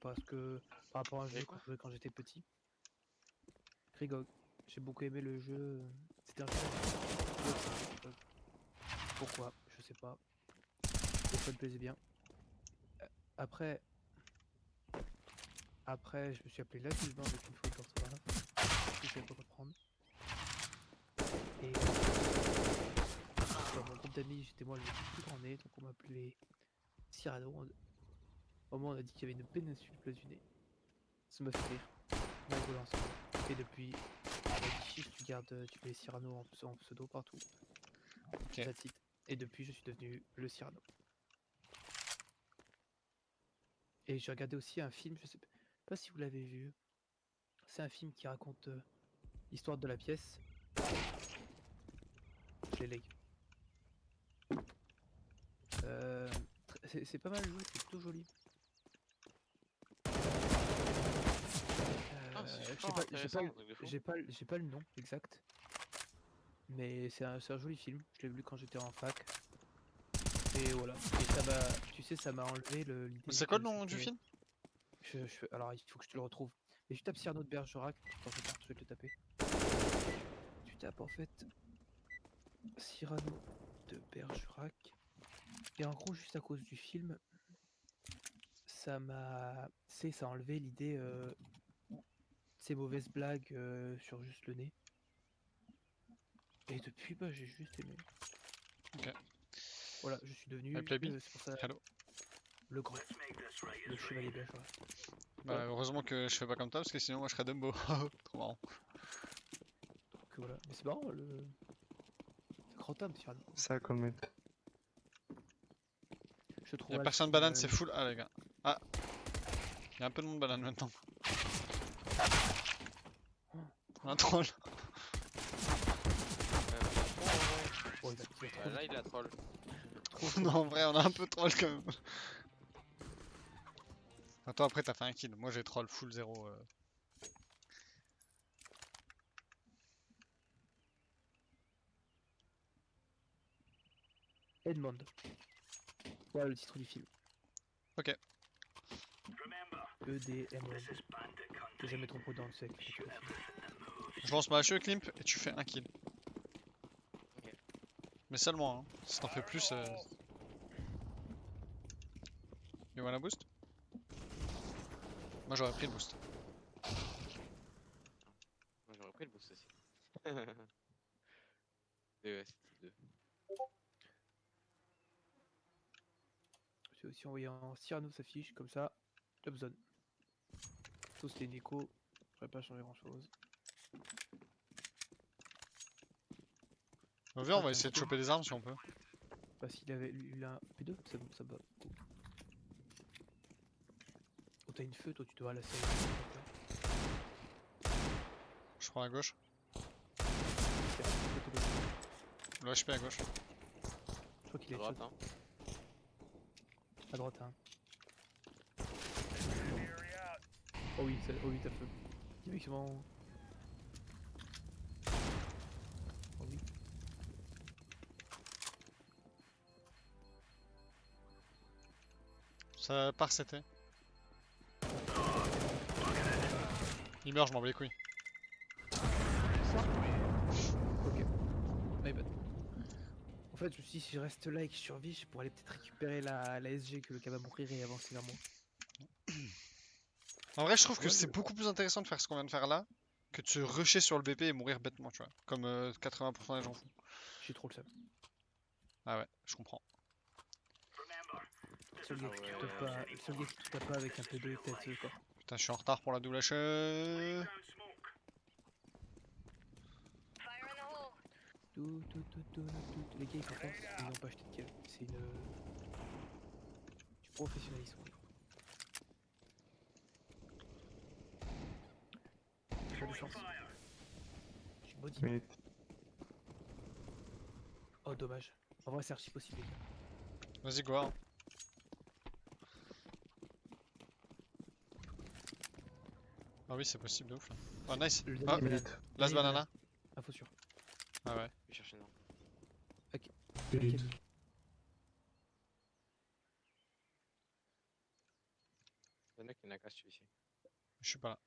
parce que par rapport à un Mais jeu quoi que je jouais quand j'étais petit. Grigog. J'ai beaucoup aimé le jeu. C'était un jeu. Pourquoi? Je sais pas. Le jeu me plaisait bien. Après, après, je me suis appelé lassivement avec une faute d'orthographe. Je ne savais pas comprendre. Et dans mon groupe d'amis, j'étais moi le plus grand nez, donc on m'appelait Cyrano. Au moment, on a dit qu'il y avait une péninsule place du nez. Ça m'a fait rire. On a rigolé ensemble. Et depuis, on a dit chiche, tu mets Cyrano en pseudo partout. Ok. That's it. Et depuis, je suis devenu le Cyrano. Et j'ai regardé aussi un film, je sais pas si vous l'avez vu. C'est un film qui raconte l'histoire de la pièce. Je les lègue. C'est pas mal joué, c'est plutôt joli. Ah, c'est J'ai super pas, intéressant, un truc de fou. j'ai pas le nom exact. Mais c'est un joli film. Je l'ai vu quand j'étais en fac. Et voilà. Et ça m'a, tu sais, ça m'a enlevé l'idée. C'est quoi que le nom du c'était- film? Alors, il faut que je te le retrouve. Mais tu tapes Cyrano de Bergerac. Attends, je vais te le taper. Tu tapes en fait Cyrano de Bergerac. Et en gros, juste à cause du film, ça m'a. C'est, ça a enlevé l'idée. Ces mauvaises blagues sur juste le nez. Et depuis, bah, j'ai juste aimé. Ok. Voilà, je suis devenu. Hi Playby. C'est pour ça. Hello. Le grand. Le chevalier Bergerac. Bah heureusement que je fais pas comme toi parce que sinon moi je serais Dumbo. Trop marrant. Donc voilà. Mais c'est marrant, le. C'est grand homme, Cyrano. Ça comme Je trouve. Y'a personne banane, c'est full. Ah les gars. Ah. Y'a un peu de monde banane maintenant. Un troll. Oh, il a trop. Bah, là, il a troll. Non en vrai on a un peu troll quand même. Ah, toi après t'as fait un kill. Moi j'ai troll full 0. Edmond. Voilà le titre du film. Ok. EDMOND. J'ai jamais trop prudent, c'est avec Je lance ma HE Climp et tu fais un kill. Ok. Mais seulement hein. Si t'en fais plus. You wanna boost? Moi j'aurais pris le boost. Moi, j'aurais pris le boost aussi. Et ouais, c'était 2. J'ai aussi envoyé en Cyrano sa fiche, comme ça, job zone. Tous les décos, j'aurais pas changé grand chose. On va essayer de choper des armes si on peut. Bah s'il avait eu un P2, ça va. Oh t'as une feu, toi tu dois la série. Je prends à gauche. Le HP à gauche. Je crois qu'il À est droite, shot. hein. À droite, hein. Oh oui, t'as feu. Effectivement. Oh oui. Ça part c'était. Il meurt, je m'en bats les couilles. Ok. My bad. En fait, je me suis dit, si je reste là et que je survis, je pourrais aller peut-être récupérer la SG que le gars va mourir et avancer vers moi. En vrai, je trouve que Ouais, c'est mais- beaucoup plus intéressant de faire ce qu'on vient de faire là que de se rusher sur le BP et mourir bêtement, tu vois. Comme 80% des gens font. J'ai trop le seum. Ah ouais, je comprends. Le seul gars qui tout tape pas avec un P2 peut-être quoi. Putain, je suis en retard pour la double HE. Les gars ils sont forts, ils n'ont pas acheté de kill. C'est une... du professionnalisme. Pas de chance. Je suis maudit. mais Oh dommage. En vrai c'est archi possible les gars. Vas-y, go. Hein. Ah oui, c'est possible de ouf là. Oh, nice. Le Ah, dernier vite. last banana. Info sûr. Ah ouais. Je vais chercher une arme. Vite. Il y en a qui n'a qu'à celui-ci. Je suis pas là.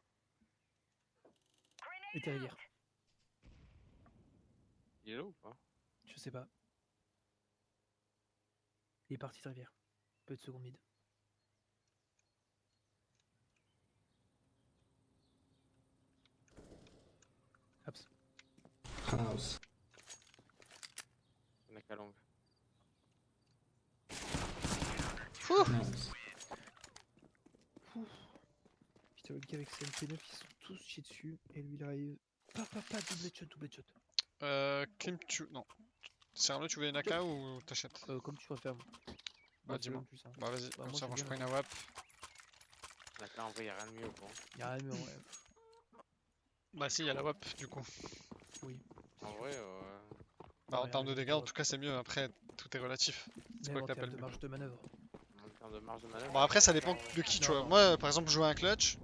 Et t'es rivière. Il est là ou pas? Je sais pas. Il est parti de rivière. Peu de secondes mid. Abs. House. Il y en a qu'à longue. Nice. Putain, le gars avec CMP9, ils sont tous chiés dessus. Et lui, il arrive. Pas, double headshot, double headshot. Klim, tu. Non. Sérieux, tu veux une AK ou t'achètes? Comme tu préfères. Moi. Bah, Moi, c'est dis-moi. le plus, hein. Bah, vas-y, Bah, comme moi, ça, j'aime moi je bien prends la une AWAP. La AK, en vrai, y'a rien de mieux au point. Y'a rien de mieux en vrai. Bah, si, il y a la WAP du coup. Oui. En vrai, Bah, en Ouais, termes de ouais, dégâts, ouais. en tout cas, c'est mieux. Après, tout est relatif. C'est Même quoi en que termes t'appelles de mieux? marge de manœuvre. en termes de marge de manœuvre. Bon, après, ça dépend de qui, tu Non, vois. non. Moi, par exemple, jouer un clutch,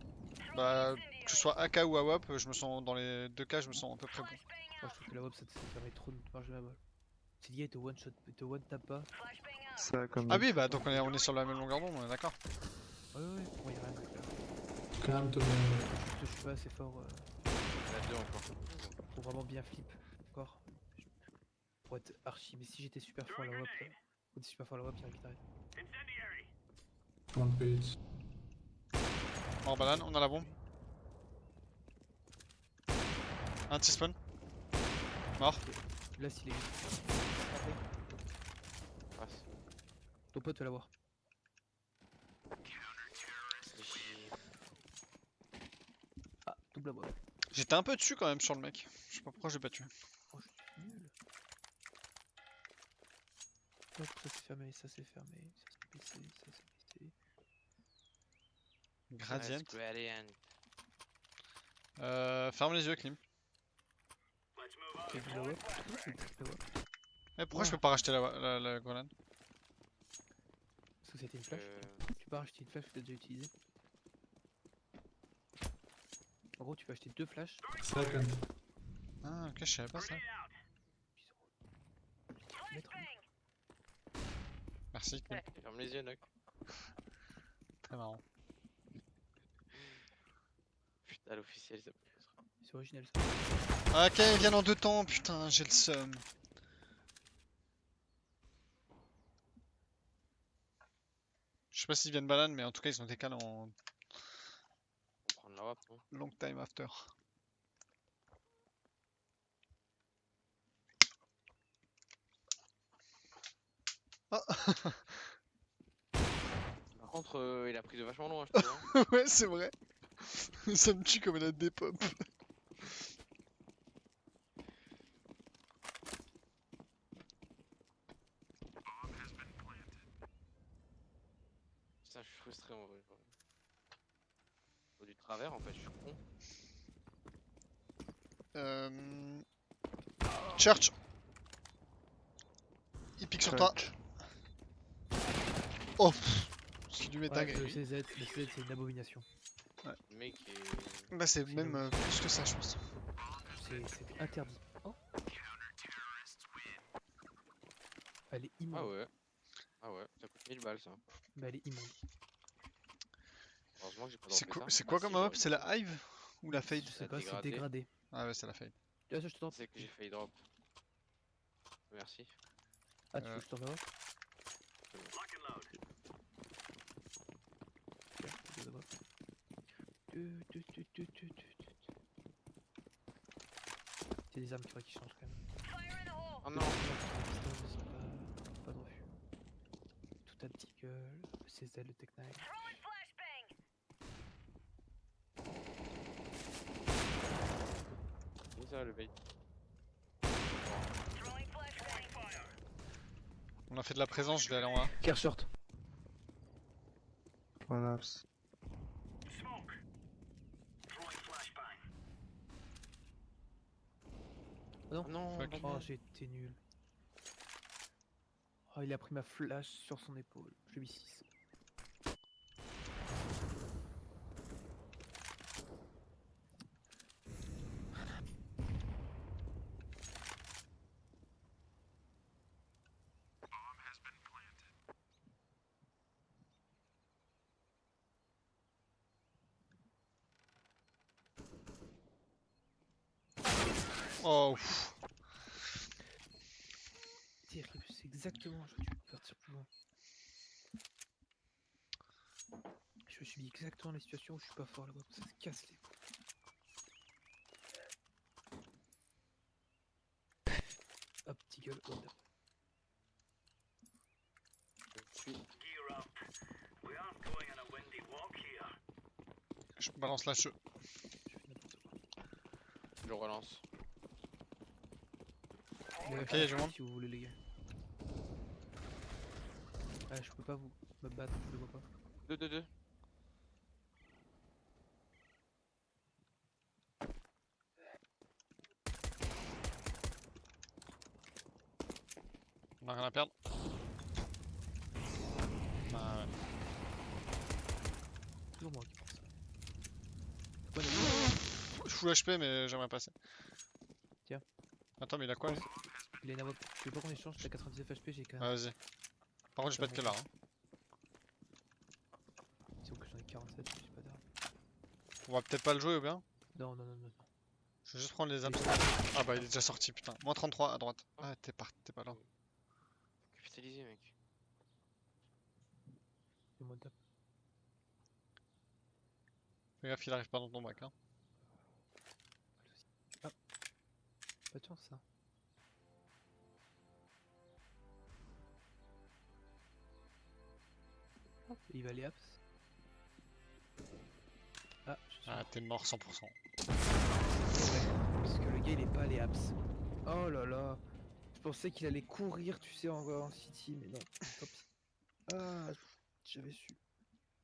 bah, que ce soit AK ou AWAP, je me sens, dans les deux cas, je me sens à peu près bon. Moi, je trouve que la WAP, ça te permet trop de marge de manœuvre. Si le gars il te one shot, il te one tap pas. Ça, comme Ah dit. oui, bah, donc on est sur la même longueur d'onde, on est d'accord. Ouais, pour moi, y'a rien à faire. Calme-toi. Je suis pas assez fort Il y en a deux encore. pour vraiment bien flip. Encore. Pour être archi. Mais si j'étais super fort à la WAP, quand t'es super fort à la WAP, y'a rien qui t'arrive. One page. Mort banane, on a la bombe. Un T-spawn. Mort. Là, s'il est. Passe. Ton pote va l'avoir. Ah, double WAP. J'étais un peu dessus quand même sur le mec. Je sais pas pourquoi j'ai pas tué. Oh, je suis nul. Hop, ça c'est fermé, ça c'est fermé, ça c'est baissé, ça c'est baissé. Gradient. Gradient. Ferme les yeux, Klim. Et double WAP. Double WAP. Eh, pourquoi je peux pas racheter la grenade? Parce que c'était une flash. Tu peux racheter une flash que tu as déjà utilisée. En gros, tu peux acheter deux flashs. Second. Ah, ok, je savais pas ça. Mettre Merci, Klim. Ferme les yeux, Noc. Très marrant. Putain, l'officiel, ça peut être. c'est original ça. Ah, ok, ils viennent en deux temps, putain, j'ai le seum. Je sais pas s'ils viennent banane, mais en tout cas, ils ont décalé en On prend la WAP, non? long time after. Ah, Par contre, il a pris de vachement loin, je trouve. Hein. ouais, c'est vrai. Ça me tue comme elle a des pop. Putain, je suis frustré en vrai. Faut du travers, en fait, je suis con. Church. Il pique sur toi. Oh, pff, ce qui lui met Ouais, tag. le CZ c'est une abomination. Le mec est. Bah, c'est même plus que ça, je pense. C'est interdit. Oh. Elle est immonde. Ah ouais. Ah ouais, ça coûte 1000 balles ça. Mais elle est immonde. Heureusement que j'ai pas C'est dropé quoi, ça. c'est quoi Ah, comme si, map? j'aurais C'est la Hive ou la Fade? Je sais La pas, c'est dégradée. dégradé. Ah ouais, c'est la Fade. Ah, ça, je te tente. C'est que j'ai failli drop. Merci. Ah, tu veux que je t'envoie? C'est des armes qu'il faudrait qu'ils changent quand même. Oh non. Pas de refus. Tout un petit gueule, le CZ, le Tech 9. C'est ça le bait. On a fait de la présence, je vais aller en A. Care short. One apps. Non. Non, Fuck. Oh, j'ai été nul. Oh, il a pris ma flash sur son épaule. Je lui 6. Oh, pff. Terrible, c'est exactement, j'aurais dû partir plus loin. Je subis exactement la situation où je suis pas fort là-bas, ça se casse les couilles. Hop, petit gueule, hop. Je suis. Je balance la che. Je fais n'importe quoi. Je relance. Mais Ok, y'a du monde. si vous voulez les gars. Ah, je peux pas vous me battre, je le vois pas. 2. On a rien à perdre. Bah ouais. Toujours moi qui pense ça. Quoi, Nabil Je suis full HP mais j'aimerais passer. Tiens. Attends mais il a quoi lui? Il a une invoque. Je sais pas qu'on échange, j'ai 99 HP, j'ai quand Ouais, même. vas-y. Par contre j'ai pas de killer hein. C'est que j'en ai 47, j'ai pas d'arme. On va peut-être pas le jouer ou bien? Non, non, non, non. Je vais juste prendre les abs. Ah bah il est déjà sorti putain. Moins 33 à droite. Ah t'es pas là. Capitaliser, mec. Le mode d'app. Fais gaffe il arrive pas dans ton bac hein. Pas de chance ça. Hop, il va aller apps. Ah, je suis Ah mort. t'es mort 100%. Parce que le gars il est pas allé apps. Oh là là. Je pensais qu'il allait courir, tu sais, en city, mais non. Tant pis. Ah, j'avais su.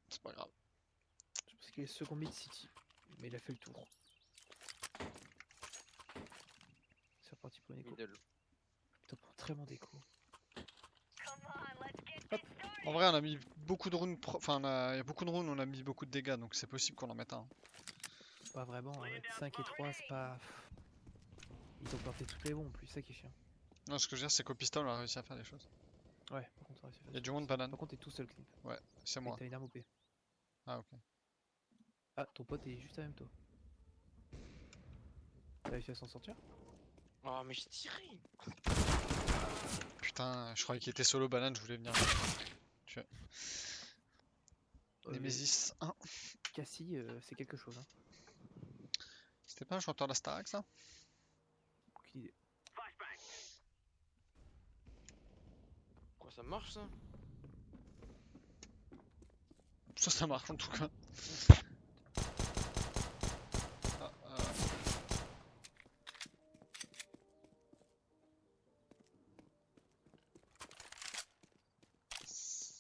C'est pas grave. Je pensais qu'il est second mid city. Mais il a fait le tour. C'est reparti pour une écho. Middle. Putain, pour très bon déco. En vrai on a mis beaucoup de runes. Enfin il y a beaucoup de runes, on a mis beaucoup de dégâts donc c'est possible qu'on en mette un. Pas vraiment, hein, mettre 5 et 3, c'est pas. Ils ont planté toutes les bombes en plus, ça qui est chiant. Non ce que je veux dire c'est qu'au pistol on a réussi à faire des choses. Ouais, par contre, ouais, c'est Il y a facile. du monde banane. Par contre, t'es tout seul, Clip. C'est Et moi. t'as une arme OP. Ah ok. Ah, ton pote est juste à même toi. T'as réussi à s'en sortir? Oh, mais j'ai tiré. Putain je croyais qu'il était solo banane, je voulais venir. Nemesis 1. Cassie, c'est quelque chose, hein. C'était pas un chanteur de la Starac ça? Aucune idée. Quoi, ça marche ça? Ça marche en tout cas. Ah,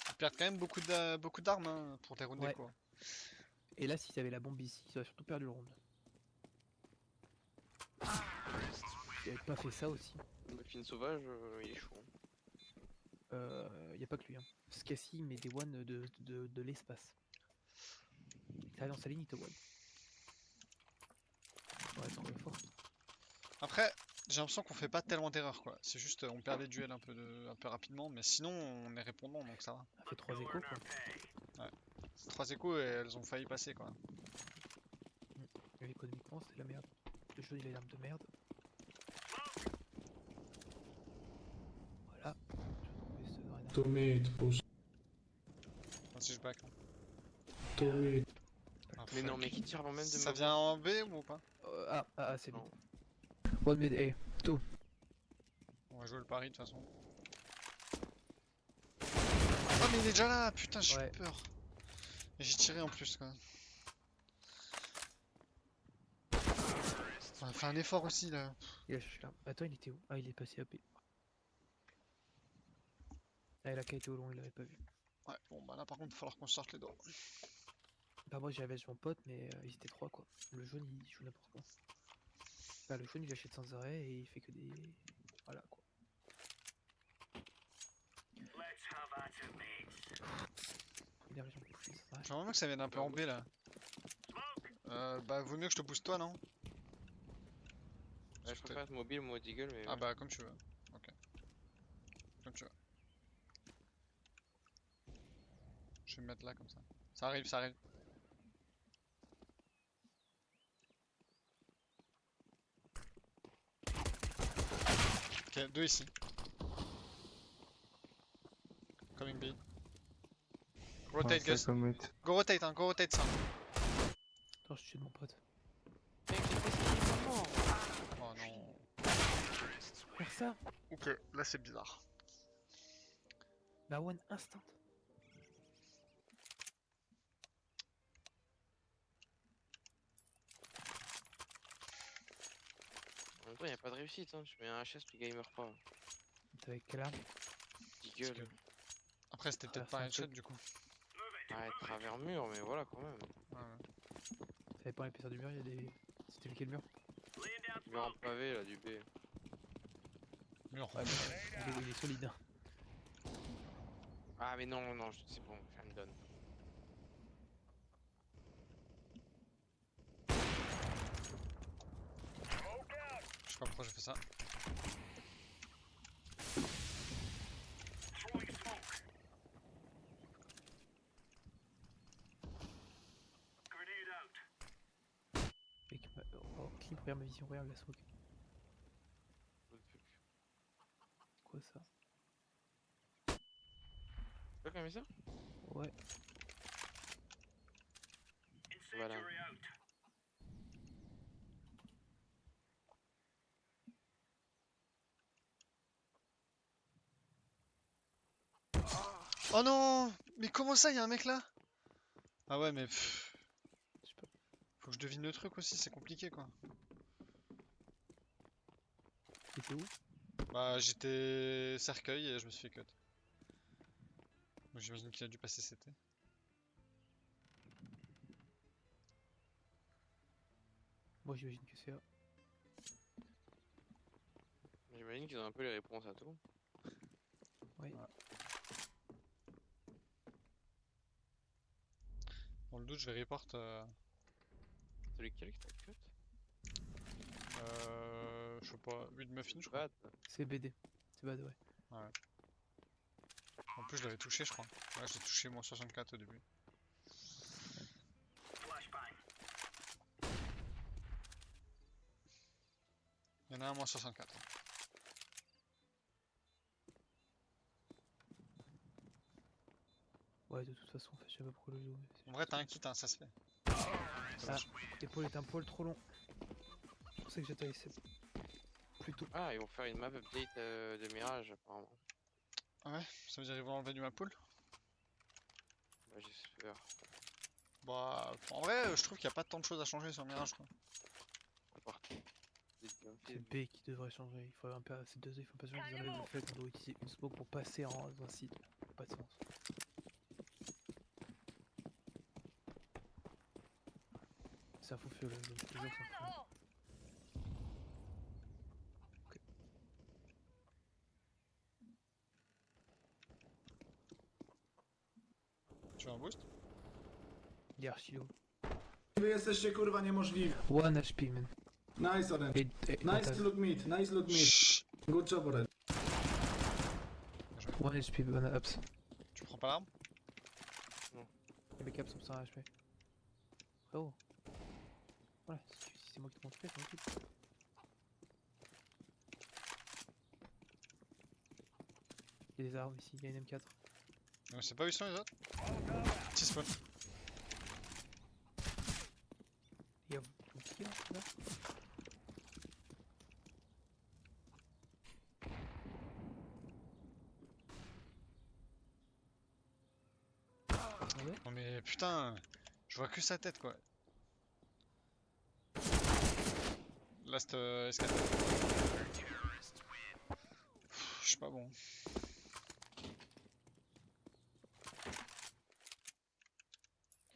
Ils perdent quand même beaucoup d'armes hein, pour des rounds Ouais. d'écho. Et là, si t'avais la bombe ici, tu aurais surtout perdu le round. Si t'avais pas fait ça aussi. Le film sauvage, il est chaud. Y a pas que lui, hein. Ce Cassie, mais des one de l'espace. T'arrives dans sa ligne, il te one. Ouais, c'est trop fort. Après, j'ai l'impression qu'on fait pas tellement d'erreurs quoi. C'est juste on perd les duels un peu rapidement, mais sinon on est répondant donc ça va. Ça fait 3 échos, quoi. 3 échos et elles ont failli passer quoi. Et économiquement, c'était la merde. Le jeu, il a une arme de merde. Voilà. Je vais trouver ce Reinhardt. 2 mid, push. Si je back. 2 mid. Ah, Mais fuck. non, mec, il tire avant même de Ça me vient en B ou pas? C'est mid. Non. One mid A. On va jouer le pari de toute façon. Oh mais il est déjà là, putain j'ai Ouais. eu peur. Et j'ai tiré en plus quoi. On a fait un effort aussi là. Il a cherché l'arme. Attends, il était où? Ah, il est passé AP. Ah, il a qu'à été au long, il l'avait pas vu. Ouais, bon bah là par contre il va falloir qu'on sorte les doigts. Bah, moi j'avais mon pote, mais ils étaient 3 quoi. Le jaune il joue n'importe quoi. Bah, le jaune il achète sans arrêt et il fait que des. Voilà quoi. Énergie en plus, ouais. J'aimerais bien que ça vienne un peu en B là. Bah vaut mieux que je te booste toi non? Ouais, je préfère être mobile, moi, Deagle, mais. Ah bah comme tu veux. Ok. Comme tu veux. Je vais me mettre là comme ça. Ça arrive, ça arrive. Ok, 2 ici. Coming B. Rotate, Gus. Go rotate, hein, go rotate ça. Attends, je tue de mon pote. Mec, j'ai pas skill, maman. Oh non. Faire ça? Ok, là c'est bizarre. Bah one instant. En même temps, y'a pas de réussite, hein. Tu mets un HS, tu gamer pas. T'es avec quelle arme? Petite gueule. Après c'était peut-être pas un Traverser un headshot truc. du coup. Ouais, travers mur, mais voilà quand même. Ouais, ouais. Ça dépend l'épaisseur du mur, il y a des. C'était lequel mur? Mur en pavé là, du B. Mur. Ouais, mais il est solide. Hein. Ah, mais non, non, c'est bon, ça me donne. Je sais pas pourquoi j'ai fait ça. Mec, oh, clip, regarde ma vision, regarde la smoke. Quoi ça? Tu vois comme ça? Ouais. Voilà. Oh non! Mais comment ça, y'a un mec là? Ah ouais, mais pff, Je sais pas. faut que je devine le truc aussi, c'est compliqué quoi. T'étais où? Bah, j'étais cercueil et je me suis fait cut. Donc j'imagine qu'il a dû passer CT. Moi j'imagine que c'est là. J'imagine qu'ils ont un peu les réponses à tout. Ouais. Dans le doute, je vais report. Celui qui t'a cut? Je sais pas, 8 muffins je crois. Bad. C'est BD. C'est bad, ouais. En plus, je l'avais touché, je crois. Ouais, j'ai touché moins 64 au début. Il y en a un moins 64. Ouais, de toute façon, en fait, je sais pas pourquoi le joue. En vrai, t'as un kit, hein, ça se fait. Ah, l'épaule est un poil trop long. C'est pour ça que j'atterrissais plus tôt. Ah, ils vont faire une map update de Mirage apparemment. Ah ouais, ça veut dire qu'ils vont enlever du map pool. Bah, j'espère. Bah, en vrai, je trouve qu'il n'y a pas tant de choses à changer sur Mirage quoi. À part C'est B qui devrait changer. Il faut un peu. C'est deux, il faut pas changer. Ils enlèvent le fait qu'on doit utiliser une smoke pour passer dans un site. Pas de sens. C'est un fou furieux, le jeu s'en fout. Tu veux un boost? Il est archi low. Wy jesteście kurwa niemożliwi. One HP, man. Nice Orange. Nice look mid, nice look mid. Chut. Good job Orange. One HP, one ups. Tu prends pas l'arme? Et les caps sont sans HP. Oh. Voilà, si c'est moi qui te montre, je m'en occupe. Il y a des armes ici, il y a une M4. On sait pas où ils sont les autres? Petit spawn. Il y a tout qui là? Ah ouais? Oh mais putain, je vois que sa tête quoi. Last escape. Je suis pas bon.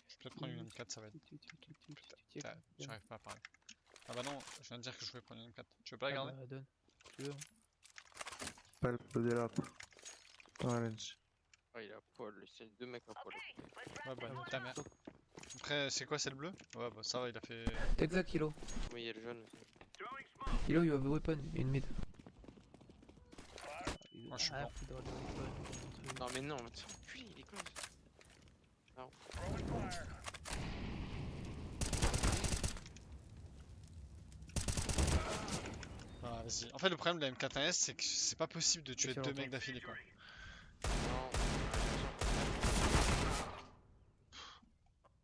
Je vais peut-être prendre une M4, ça va être. Putain, j'arrive pas à parler. Ah bah non, je viens de dire que je voulais prendre une M4. Tu veux pas la garder? Bah, donne. Tu veux, hein. Palpo de la Orange. Ah, il a poil, c'est deux mecs à poil. Ouais bah Ah ouais. ta mère. Après c'est quoi, c'est le bleu? Ouais bah ça va, il a fait... Exact, Kilo. Oui, il y a le jaune aussi. Kilo, you have a weapon, une mid. Moi je suis Ah, blanc. faut d'avoir des weapons. Non mais non, mais puis il est con. Non. Ah Vas-y. En fait, le problème de la M4A1S, c'est que c'est pas possible de tuer sur deux longtemps. mecs d'affilée, quoi. Non.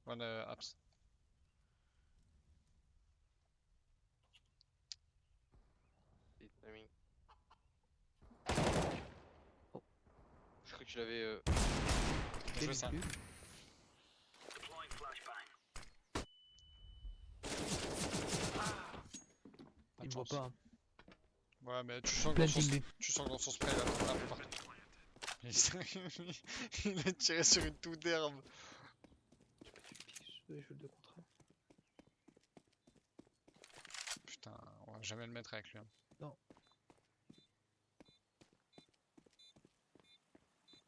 One apps. C'est timing. Oh. Je crois que tu l'avais. Bien joué, ça. Plus. Pas Il de me voit chance. pas. Hein. Ouais, mais tu sens que Plein dans son, team B. tu sens que dans son spray, il a un peu partout. Il a tiré sur une toux d'herbe. Je joue le 2 contre 1. Putain, on va jamais le mettre avec lui. Hein. Non.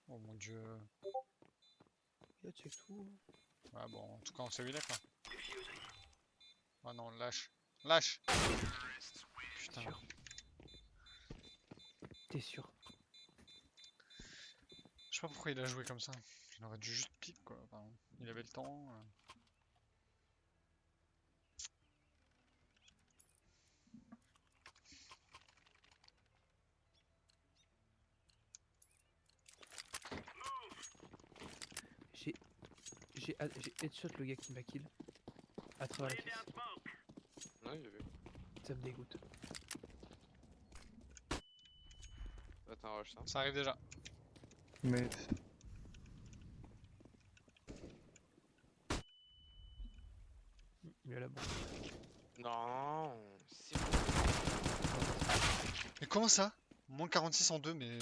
Oh mon dieu. Il a check tout. Ouais, bon, en tout cas, on sait où il est, quoi. Oh non, lâche. Lâche! Putain. Sûr. T'es sûr? Je sais pas pourquoi il a joué comme ça. Il aurait dû juste pique, quoi. Enfin, il avait le temps. J'ai headshot le gars qui m'a kill. À travers la pièce. Ouais, j'ai vu. Ça me dégoûte. Attends, rush ça. Ça arrive déjà. Mid. Il est là bon. Non, c'est Mais comment ça? Moins 46 en 2, mais.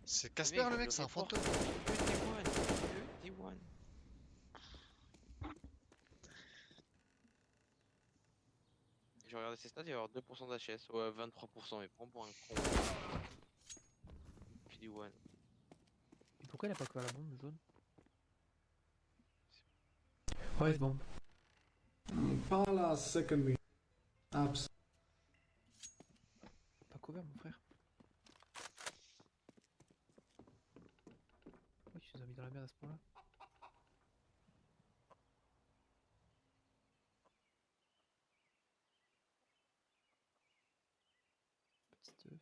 C'est Casper le mec, c'est un fantôme. que D1. J'ai regardé ses stats, il va y avoir 2% d'HS, ouais 23%, mais prends pour un con. Puis D1. Et pourquoi il a pas couvert la bombe jaune? Ouais, bombe. Palace, second me. Apps. Pas couvert mon frère. Oui, tu nous as mis dans la merde à ce point-là. Petit stuff.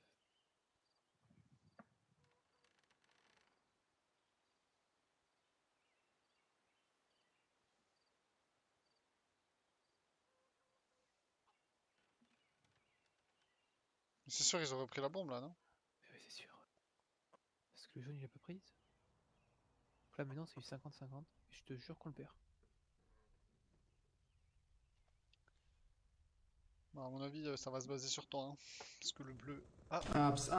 C'est sûr, ils auraient pris la bombe là, non? Oui, c'est sûr. Parce que le jaune il a pas prise. Donc là maintenant c'est du 50-50. Et je te jure qu'on le perd. Bah, à mon avis, ça va se baser sur toi. Hein. Parce que le bleu. Ah, Apps.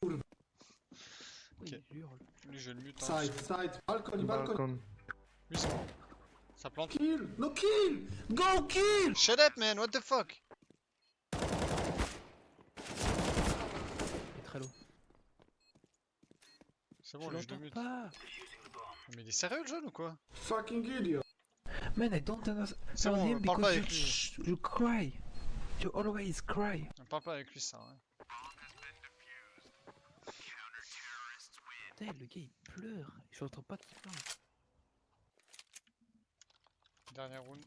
Kurwa. Oui, Ok. il hurle. lui, je le mute. Hein, Side. Balcony. Balcon. lui, c'est bon. Ça plante. Kill. No kill. Go kill. Shut up, man, what the fuck? Il est très low. C'est bon, Je lui, je le l'entends mute. pas. Mais il est sérieux le jeune ou quoi? Fucking idiot. Man, I don't understand C'est bon, him parle pas because avec lui. you cry. You always cry. On parle pas avec lui, ça. Ouais. Putain, le gars il pleure. Je l'entends pas qu'il pleure. Dernier round.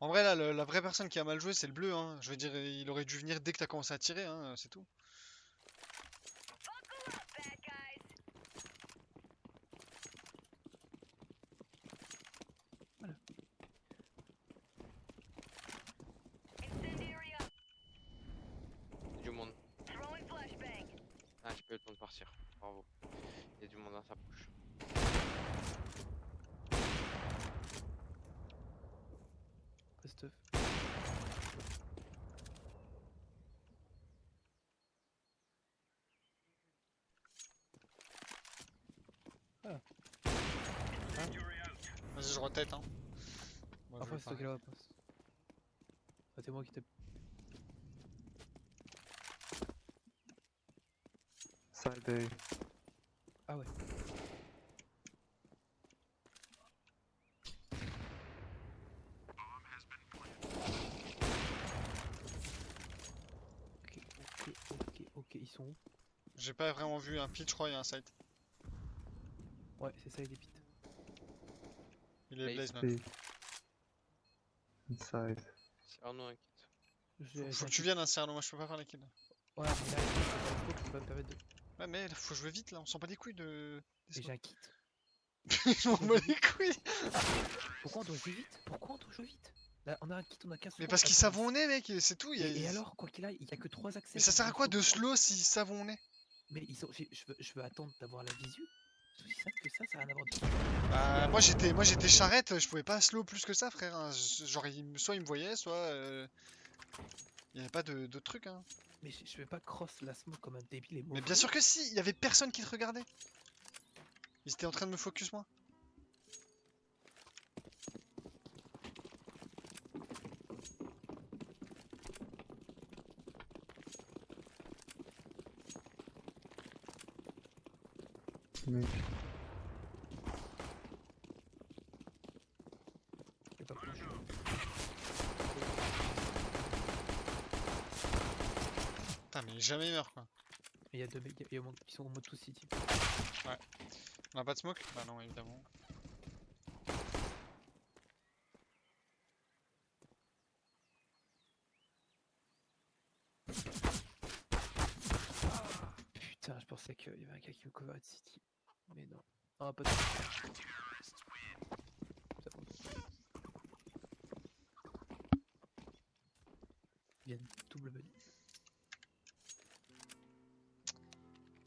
En vrai, là, la vraie personne qui a mal joué, c'est le bleu. Hein. Je veux dire, il aurait dû venir dès que t'as commencé à tirer, hein, c'est tout. Il y a du monde. Ah, j'ai pas eu le temps de partir. Bravo. Il y a du monde dans sa bouche. Pas stuff. Vas-y, je rotate. Hein. Moi, je Après vais c'est toi qui la passe. Ah, c'est moi qui t'ai. Side A. Ah ouais. Ok, ils sont où? J'ai pas vraiment vu un pitch, je crois, il y a un site. Ouais, c'est ça, il est pit. Il est Blaze. Blaze, man. B. Inside. Cyrano un kit. Faut que tu viennes, hein, Cyrano, moi je peux pas faire la kill. Ouais, mais là, je peux pas me permettre de. Ouais, mais faut jouer vite là, on sent pas les couilles de. Mais j'ai un kit. Je m'en bats les couilles! Pourquoi on doit jouer vite? Pourquoi on doit jouer vite? Là, on a un kit, on a 15 Mais secondes. parce qu'ils savent où on est, mec, c'est tout. Et alors, quoi qu'il aille, il y a que 3 accès. Mais ça sert à quoi de slow s'ils savent où on est? Mais ils sont... je veux attendre d'avoir la visu. C'est aussi simple que ça a rien à voir de. Bah, moi j'étais charrette, je pouvais pas slow plus que ça, frère. Hein. Genre, soit ils me voyaient, soit. Il y avait pas de truc, hein. Mais je vais pas cross la smoke comme un débile et Mais mauvais. bien sûr que si, il y avait personne qui te regardait. Ils étaient en train de me focus, moi. Mid. J'ai pas planché. Putain, mais jamais il meurt, quoi. Mais il y a deux mecs qui sont en mode tout city. On a pas de smoke? Bah non, évidemment. Putain, je pensais qu'il y avait un gars qui me coverait de city. Mais non. Ah, pas de. Ils viennent double menu.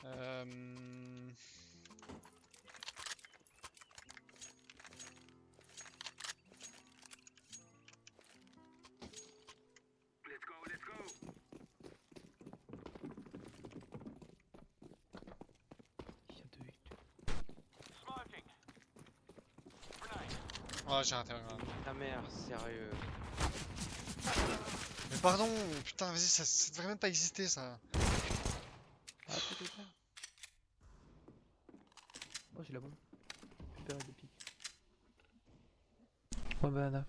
Il y a deux. Oh, j'ai raté un grenade. Ta mère, sérieux. Mais pardon, putain, vas-y, ça devrait même pas exister, ça. Ah, peut-être pas. Oh, j'ai la bombe. Super des pics. Ouais, banana.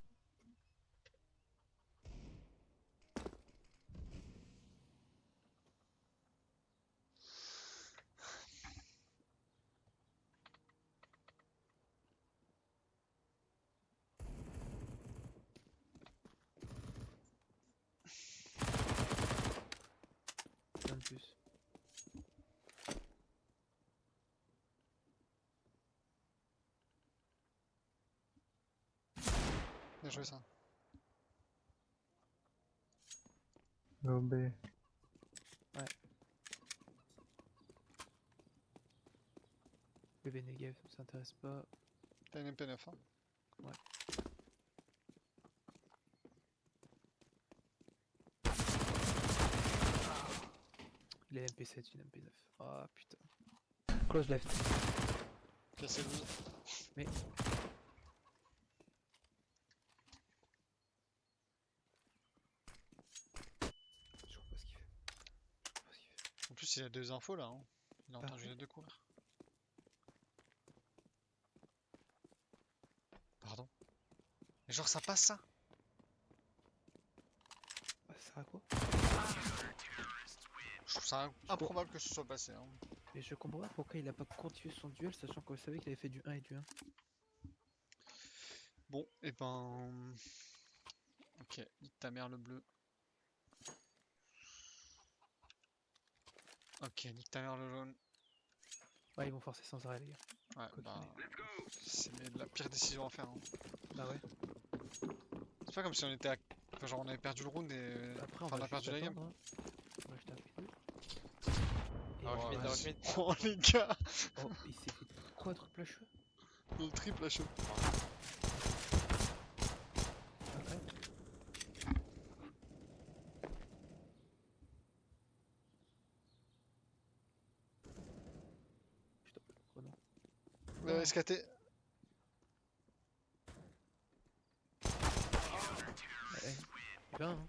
Un de plus. Bien joué, ça. Go B. Bébé Negev, ça m'intéresse pas. T'as une MP9, hein. Il a une MP7, une MP9. Ah putain. Close left. Cassé le lit. Mais. Je comprends pas ce qu'il fait. Je comprends pas ce qu'il fait. En plus, il a deux infos là. Hein. Il a entendu Parfait. les deux courir. Pardon. Mais genre, ça passe ça? Bah, ça sert à quoi? Je trouve ça improbable que ce soit passé. Hein. Mais je comprends pas pourquoi il a pas continué son duel, sachant qu'on savait qu'il avait fait du 1 et du 1. Bon, et ben. Ok, nique ta mère le bleu. Ok, nique ta mère le jaune. Ouais, ils vont forcer sans arrêt, les gars. Ouais, Quoi bah. qu'il C'est la pire décision à faire. Hein. Bah ouais. C'est pas comme si on était à. Enfin, genre, on avait perdu le round et. Après, on Enfin, on va a perdu la game. attendre, hein. On va juste attendre. Et Ah, voilà. Rush mid. Oh les gars! Oh, il s'est fait quadruple HE. Le triple HE. Après. Putain, oh non. SKT. Ouais. Bien, hein.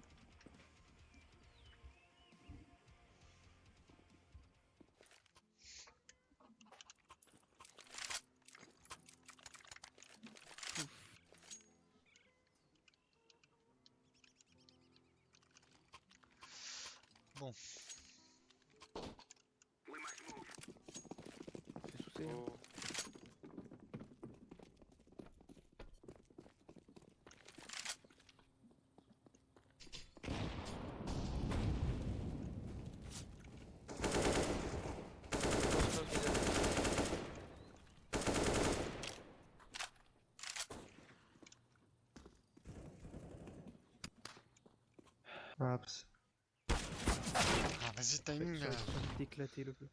Bon. C'est sous C, hein. Oh. Perhaps. Ah, vas-y, timing. J'aurais envie d'éclater le bleu.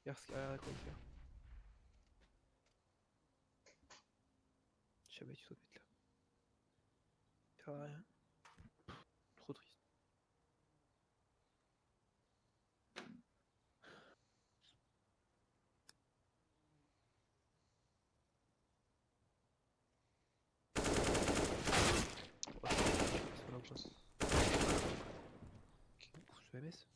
Regarde à quoi il fait. Je savais que tu dois être là. Ça sert à rien. Trop triste. Ouais, c'est là ou pas. Je vais MS.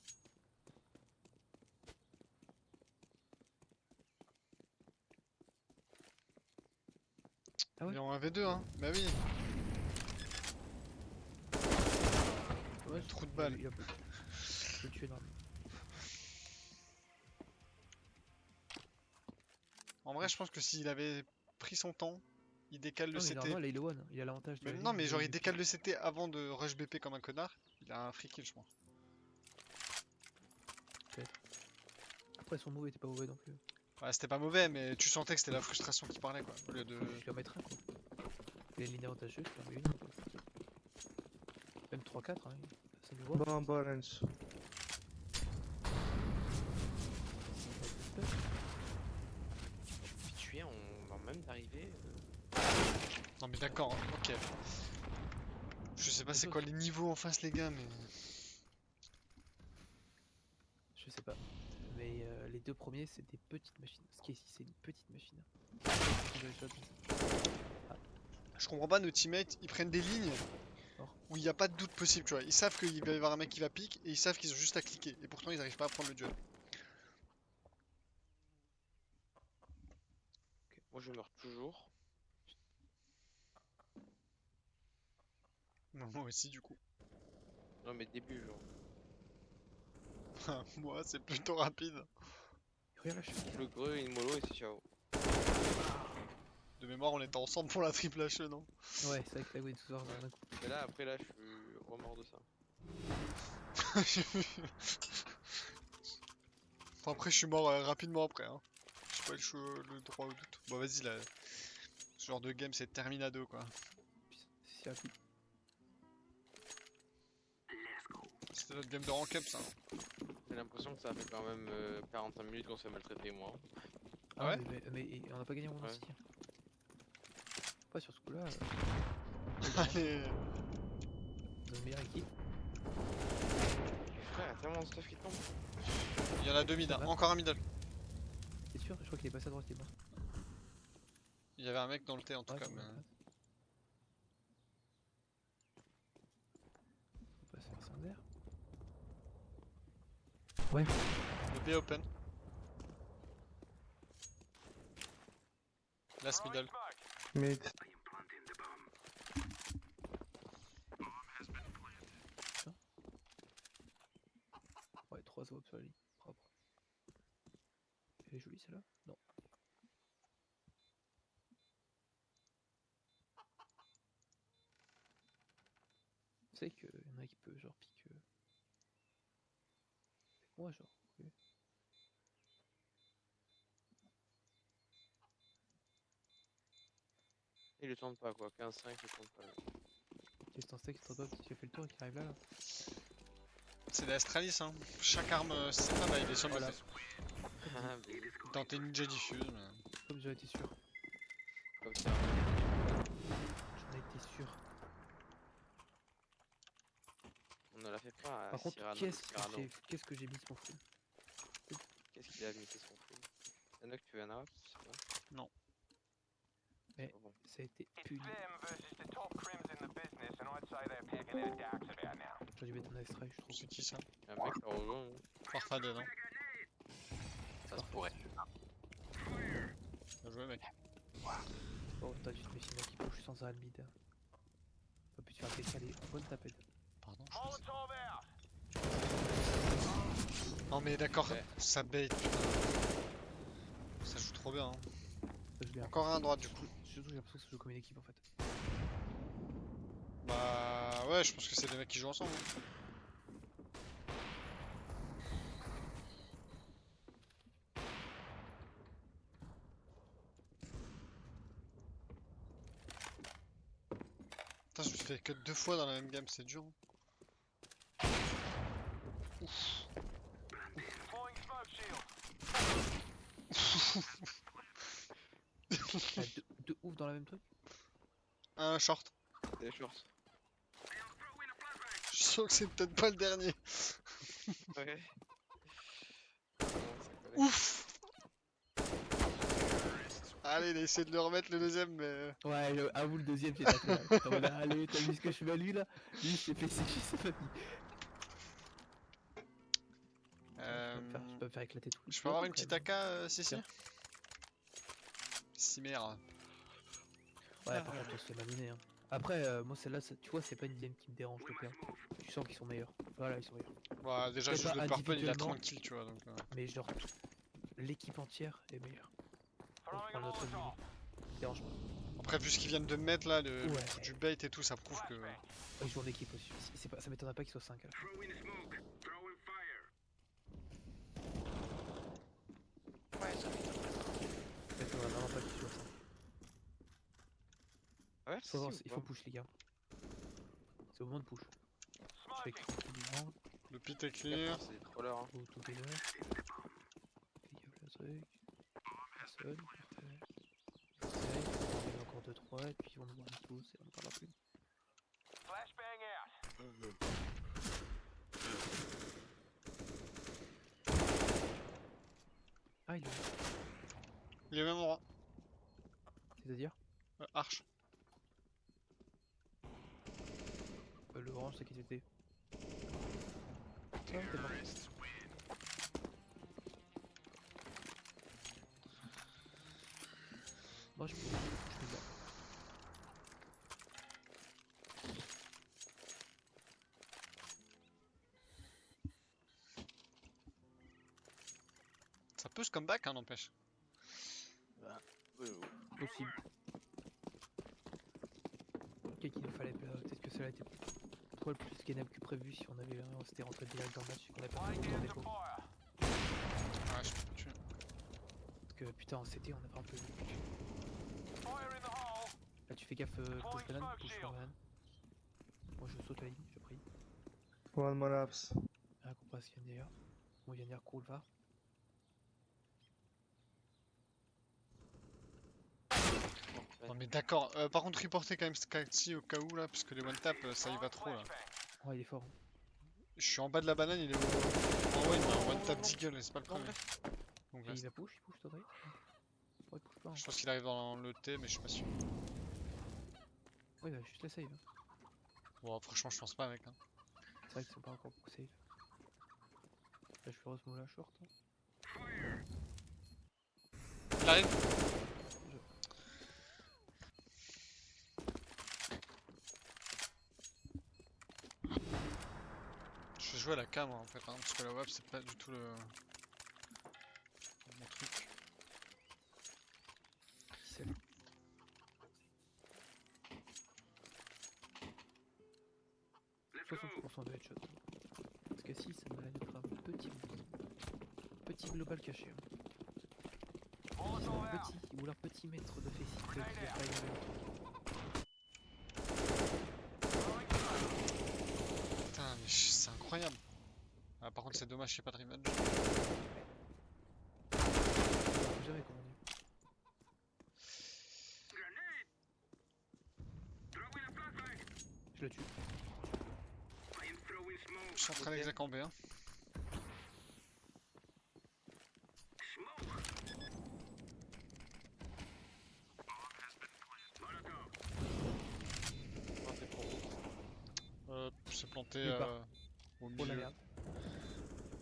Ah Il ouais. est en 1v2, hein. Bah oui. Ouais, Trou de balle. Il a plus. Je peux le tuer normalement. En vrai, je pense que s'il avait pris son temps, il décale le Non mais CT. normal, il est one. Il a l'avantage de Mais la non, ligne, mais genre il est décale le CT avant de rush BP comme un connard. Il a un free kill, je pense. Après son move était pas mauvais non plus. Ouais, c'était pas mauvais, mais tu sentais que c'était la frustration qui parlait, quoi. Au lieu de. Je lui en mettre un quoi. Il a une ligne avantageuse, je lui en mets une quoi. Même 3-4 hein. Ça me voit. Bon, Lorenz. Puis tuer, on va même d'arriver. Non, mais d'accord, hein, ok. Je sais pas c'est quoi les niveaux en face, les gars, mais. Je sais pas. Mais les deux premiers c'est des petites machines. Ce qui est ici c'est une petite machine. Je comprends pas, nos teammates, ils prennent des lignes Or. où il n'y a pas de doute possible, tu vois. Ils savent qu'il va y avoir un mec qui va pique et ils savent qu'ils ont juste à cliquer. Et pourtant, ils arrivent pas à prendre le duel. Ok, moi je meurs toujours. Non, moi aussi, du coup. Non mais début genre. Moi, c'est plutôt rapide. Regarde la chute. Le greu, une mollo et c'est ciao. De mémoire, on était ensemble pour la triple HE, non? Ouais, c'est vrai que la win tout soir d'un coup. Mais là après là je suis remort de ça. Enfin, après, je suis mort rapidement après. Hein. J'ai pas le droit au doute. Bon, vas-y, là. Ce genre de game, c'est Terminado, quoi. C'est rapide. C'était notre game de rank up, ça. J'ai l'impression que ça fait quand même 45 minutes qu'on se fait maltraiter moi. Ah ouais mais on a pas gagné en Ouais. aussi. Pas sur ce coup là. Allez. Nos meilleure équipe. Frère, y a tellement de stuff qui tombe. Il y en a deux mid, hein. Encore un middle. C'est sûr, je crois qu'il est passé à droite, il est mort. Il y avait un mec dans le T en tout Ouais, cas. c'est Mais... bon, on va se faire sans air. Ouais. Le B open. Last middle. Mid. Ouais, 3 zones sur la ligne. Propre. Elle est jolie celle-là? Non. Tu sais qu'il y en a qui peut genre pique. Avec moi genre. Oui. Il le tente pas quoi, 15-5 il le tente pas. Qu'est-ce que t'en sais qui te pas qui a fait le tour et qui arrive là, là? C'est l'Astralis, hein. Chaque arme, c'est pas mal, il est sur le Voilà. fait. Ah, mais Dans tes ninja diffuse, mais. Comme j'en étais sûr. comme ça. J'en étais sûr. On ne la fait pas à Par contre, Cyrano. qu'est-ce que j'ai mis mon full? Qu'est-ce qu'il a mis son full? Yannock, tu veux un arab? Je sais pas. Non. Mais Bon. ça a été puni. J'aurais dû mettre un extrait, je trouve. C'est qui ça? Un mec qui a rejoint. Farfade, non? Ça se pourrait. Bien joué, mec. Oh, t'as juste Messina qui bouge sans un mid. Pas pu te faire décaler. Bonne tapette. Pardon, Non, mais d'accord, Ouais. ça bait. Putain. Ça joue trop bien. Hein. Ça joue bien. Encore un à droite, du coup. Surtout, j'ai l'impression que ça joue comme une équipe en fait. Bah ouais, je pense que c'est des mecs qui jouent ensemble. Hein. Putain, je me fais que 2 fois dans la même game, c'est dur. Hein. Ah, de ouf dans la même truc. Un short. Des shorts. Je suis sûr que c'est peut-être pas le dernier. Ouais. Ouf. Allez, il a essayé de le remettre le deuxième, mais... Ouais, à vous le deuxième, j'ai tapé là. J'étais en mode, allez, t'as vu ce que je fais à lui là? Lui, je t'ai fait sécher sa famille. Je peux me faire éclater tout. Je peux avoir une petite AK, Sissi? Cimère. Ouais, par contre, on se fait malmener. Hein. Après, moi, celle-là, tu vois, c'est pas une game qui me dérange de perdre. Tu sens qu'ils sont meilleurs. Voilà, ils sont meilleurs. Bah, déjà, Peut-être juste pas le purple, il a individuellement. 30 kills, tu vois, donc... Mais genre, l'équipe entière est meilleure. On prend notre niveau. Dérange pas. Après, vu ce qu'ils viennent de mettre là, le Ouais. coup du bait et tout, ça prouve que... Ils jouent en équipe aussi. Ça m'étonnerait pas qu'ils soient 5 à la fin. Ça m'étonnerait vraiment pas qu'ils soient 5. Ouais, Il faut push les gars. C'est au moment de push. Je fais tranquillement. Le pit est clear. C'est des trollers. Hein. Tout est là. Fais gaffe le truc. Personne. Parfait. Il y en a encore 2-3 et puis ils vont nous voir tous et on en parlera plus. Ah, il est où? Il est au même endroit. C'est-à-dire Arche. le orange, c'est qui c'était? Ah, t'es mort. Moi, je peux là. Ça peut se comeback, hein, n'empêche. Possible. Ok, qu'il nous fallait. Peut-être que cela a été trop le plus gainable que prévu si on avait on s'était rentré direct dans le match et qu'on avait pas fait le tour des pots. Ouais, je peux tuer. Parce que putain, en CT, on a un peu. Là, tu fais gaffe, push banane, push banane. Moi, je saute la ligne, je prie. One more apps. Un qu'on passe Yannier. Bon, Yannier cool va. Non mais d'accord, par contre reporter quand même Skakti au cas où là, parce que les one tap ça y va trop là. Ouais, il est fort. Hein. Je suis en bas de la banane, il est au... Oh ouais, il a un one tap Deagle et c'est pas le premier. Donc Et là, il va push, toi, ouais, il push pas. Hein. je pense qu'il arrive dans le T, mais je suis pas sûr. Ouais, il va juste la save. Hein. Bon, franchement, je pense pas, mec. Hein. C'est vrai qu'ils sont pas encore beaucoup save. Là, je fais Rosmo la short. Hein. Il arrive. Je vais jouer à la cam en fait, hein, parce que la web c'est pas du tout le... mon truc. 60% de headshot. Parce que si, ça me mettra un petit global caché. Hein. Petit, ou leur petit maître de facing qui va pas y aller. Putain, mais c'est incroyable. Ah, par contre, c'est dommage, j'ai pas de rematch. Jamais comment dire. Je le tue. Je suis en train d'exac en B. Hein. C'est planté Il part. au Oh la milieu. merde.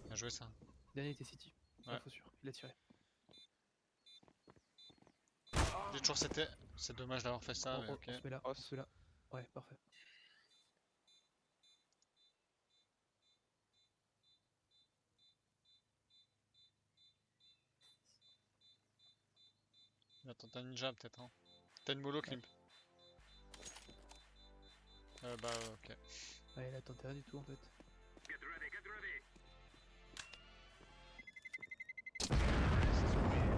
Bien joué ça. Dernier était City. Ouais. Info sûr. Il a tiré. J'ai toujours c'était. C'est dommage d'avoir fait ça, mais on ok. se met là. On se met là. Ouais, parfait. Attends, t'as un ninja peut-être. Hein. T'as une mollo clip. Bah ok. Ouais, il a tenté rien du tout en fait.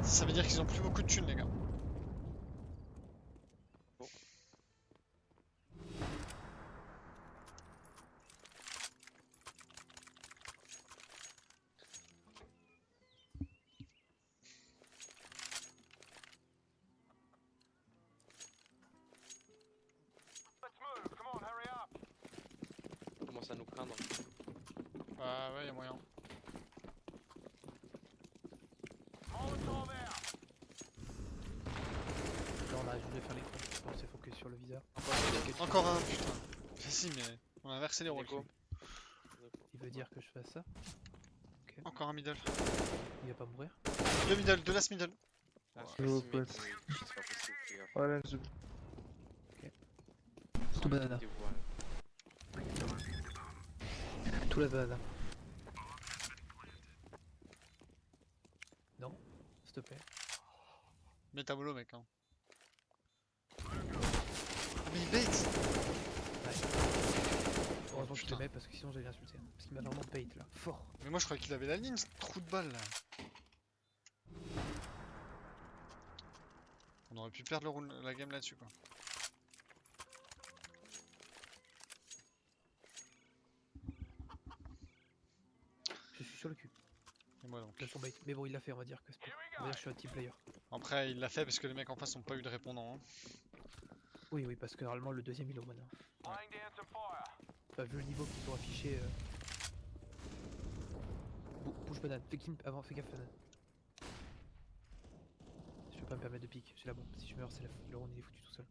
Ça veut dire qu'ils ont plus beaucoup de thunes, les gars. Bon. commence à nous craindre. Bah ouais, y'a moyen. Là, on a je vais faire les coups. Je pense que c'est focus sur le viseur. Encore un, putain. Vas-y, mais on a inversé les rôles. Déco. Il veut dire que je fasse ça. Encore un middle. Il va pas mourir. Deux middle, deux last middle. Ah, Je c'est vous facile, mec, pète. mais c'est pas possible, les gars. Orange. Tout banana. Dévoile. Tout la banana. Non, s'il te plaît. Mets ta bolo, mec. Hein. Mais il bait. Heureusement que je te putain. mets parce que sinon j'allais l'insulter. Parce qu'il m'a vraiment bait là. Fort. Mais moi je croyais qu'il avait la ligne, ce trou de balle là. On aurait pu perdre la game là-dessus quoi. Je suis sur le cul. Et moi donc. De son bait. Mais bon, il l'a fait, on va dire que c'est on va dire que je suis un team player. Après il l'a fait parce que les mecs en face n'ont pas eu de répondant. Hein. Oui, oui, parce que normalement le deuxième il est au mana. T'as vu le niveau qu'ils t'ont affiché. Bouge banane, fais clean avant, fais gaffe banane. Je peux pas me permettre de pique, j'ai la bombe. Si je meurs, c'est le round il est foutu tout seul.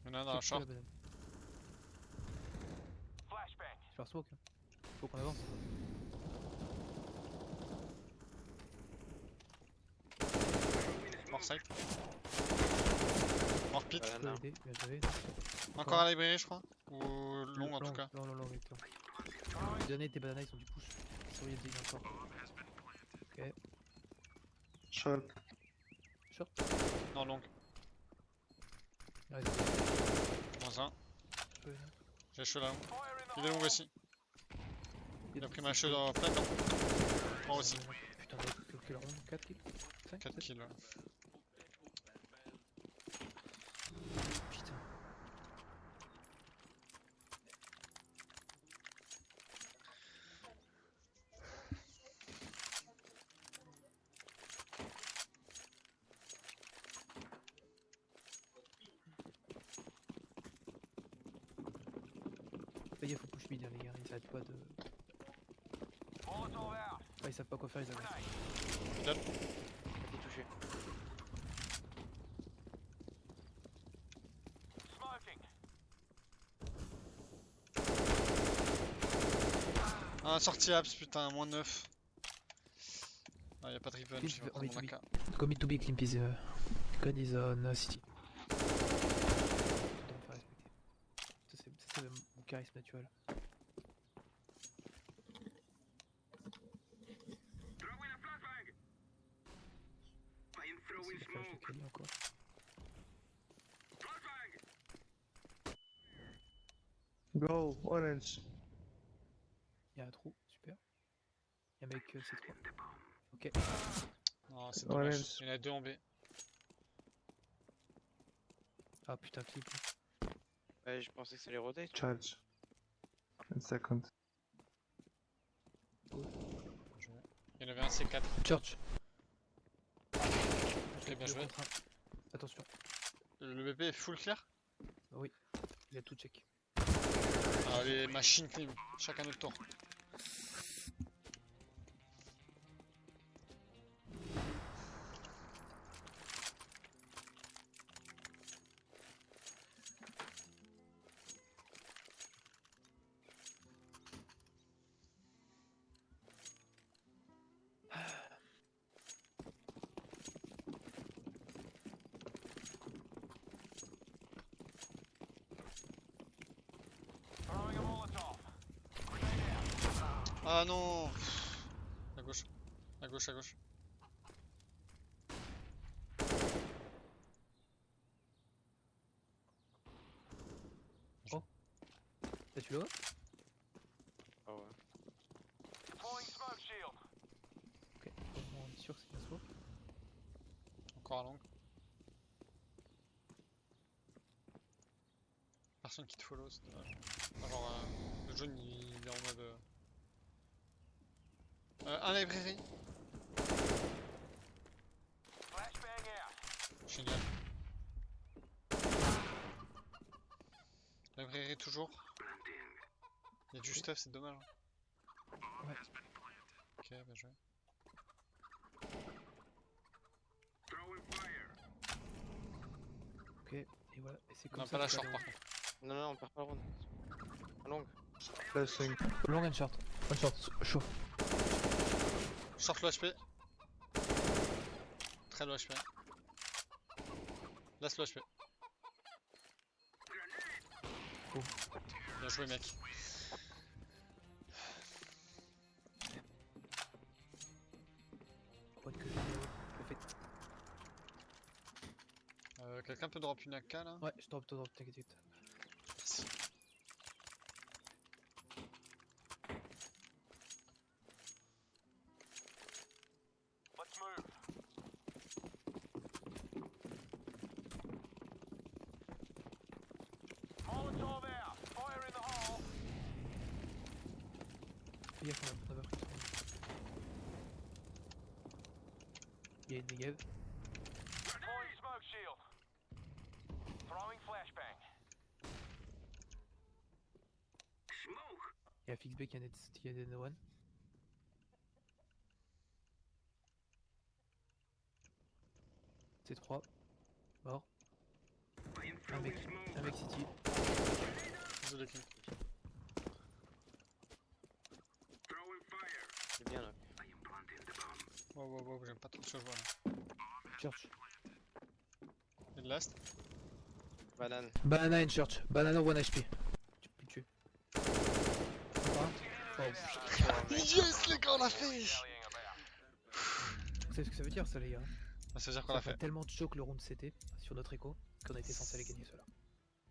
Il y en a un dans la C'est quoi, short. la banane. Je vais faire smoke. Hein. Faut qu'on avance. Mort site. Mort pit. Je peux Banana. aider, bien joué. Encore à la librairie je crois. Ou long en tout cas. Non, vite. Les derniers tes bananas ils sont du push. Sur il y a encore. Ok, Short. short. Non long. Allez, Moins un. je vais. J'ai chaud là. Il est long aussi. Il a pris ma chaud dans plein temps. Moi aussi. Putain, quel round 4 kills 5 4 kills. Ouais. Putain. Fais gaffe au push mid, hein, les gars, ils arrêtent pas de. Ah, ils savent pas quoi faire, ils avancent. T'es touché. Ah sorti abs putain, moins 9. Ah y'a pas de revenge, Please, je vais on prendre mon me AK. Commit to be clean, please. Gun is on city. Tout le temps me faire respecter. Ça, c'est mon charisme naturel. C'est le flash de Kelly encore. Go, orange. Il y a un trou, super. Il y a un mec C3. Ok. Non c'est dommage, Orange. il y en a deux en B. Ah putain, clip. Ouais, je pensais que ça allait rotate. Charge. 1 second. Il y en avait un C4. Church. Ok bien joué. Attention, Le BP est full clear. il a tout check. Ah les machines clean, chacun notre tour. Ah non. À gauche. À gauche, à gauche. Là, tu le vois? Ah ouais. Ok, on est sûr que c'est bien smoke. Encore à longue. Personne qui te follow, c'est dommage. Alors, le jaune il est en mode. Un librairie. J'essaye toujours. Il y a du stuff, c'est dommage. Ouais. Ok, bien joué. Ok, et voilà. Et c'est On comme a ça pas la que tu vas short aller par au- contre. Non, non, on perd pas le round. À longue. Flashing. Long and short. One short, chaud. Short low HP. Très low HP. Laisse low HP. Oh. Bien joué mec. Point que je fais. Quelqu'un peut drop une AK là? Ouais, je drop, t'inquiète. Merci. Fais gaffe, on a pas pris. Il y a une négative. Il y a Fix B qui a des no one. C'est 3. Mort. Un mec city. Désolé King. C'est bien là. Wow, j'aime pas trop ce que je vois là. Church. Et le last? Banane. Banana in church. Banana 1 HP. Tu peux le tuer. Oh, Yes les gars, on l'a fait! vous savez ce que ça veut dire ça les gars? Ça veut dire qu'on Ça l'a fait fait. tellement de choc le round CT sur notre écho qu'on a été censé aller gagner cela.